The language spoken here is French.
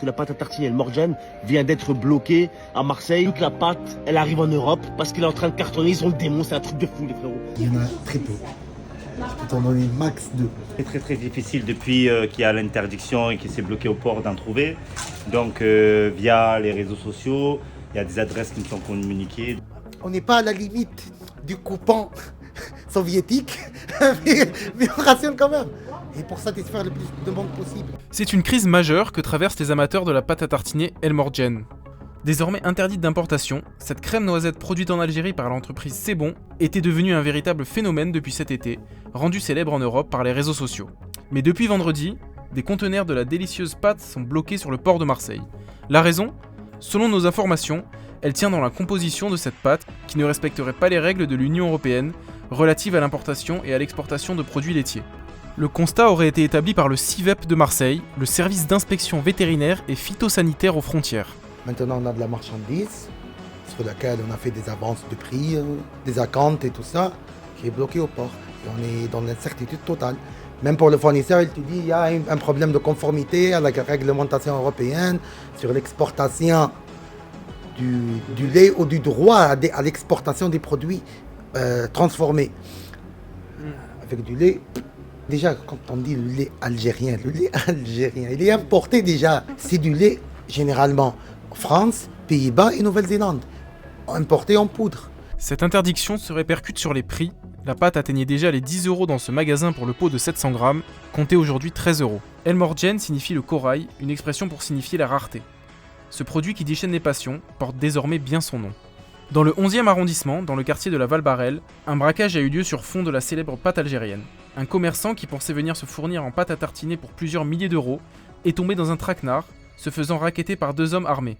Que la pâte à tartiner El Morgiane vient d'être bloquée à Marseille. Vu que la pâte, elle arrive en Europe parce qu'il est en train de cartonner. Ils ont le démon, c'est un truc de fou les frérots. Il y en a très peu. Je peux t'en donner max 2. C'est très difficile depuis qu'il y a l'interdiction et qu'il s'est bloqué au port d'en trouver. Donc via les réseaux sociaux, il y a des adresses qui nous sont communiquées. On n'est pas à la limite du coupon soviétique, mais on rationne quand même. Et pour satisfaire le plus de monde possible. C'est une crise majeure que traversent les amateurs de la pâte à tartiner El Morgiane. Désormais interdite d'importation, cette crème noisette produite en Algérie par l'entreprise C'est Bon était devenue un véritable phénomène depuis cet été, rendu célèbre en Europe par les réseaux sociaux. Mais depuis vendredi, des conteneurs de la délicieuse pâte sont bloqués sur le port de Marseille. La raison ? Selon nos informations, elle tient dans la composition de cette pâte qui ne respecterait pas les règles de l'Union européenne relatives à l'importation et à l'exportation de produits laitiers. Le constat aurait été établi par le CIVEP de Marseille, le service d'inspection vétérinaire et phytosanitaire aux frontières. Maintenant, on a de la marchandise sur laquelle on a fait des avances de prix, des acomptes et tout ça, qui est bloqué au port. Et on est dans l'incertitude totale. Même pour le fournisseur, il te dit qu'il y a un problème de conformité à la réglementation européenne sur l'exportation du lait ou du droit à l'exportation des produits transformés. Avec du lait, déjà quand on dit le lait algérien, il est importé déjà. C'est du lait généralement France, Pays-Bas et Nouvelle-Zélande, importé en poudre. Cette interdiction se répercute sur les prix. La pâte atteignait déjà les 10 € dans ce magasin pour le pot de 700 grammes, comptait aujourd'hui 13 €. El Morgiane signifie le corail, une expression pour signifier la rareté. Ce produit qui déchaîne les passions porte désormais bien son nom. Dans le 11e arrondissement, dans le quartier de la Val-Barel, un braquage a eu lieu sur fond de la célèbre pâte algérienne. Un commerçant qui pensait venir se fournir en pâte à tartiner pour plusieurs milliers d'euros est tombé dans un traquenard, se faisant racketter par 2 hommes armés.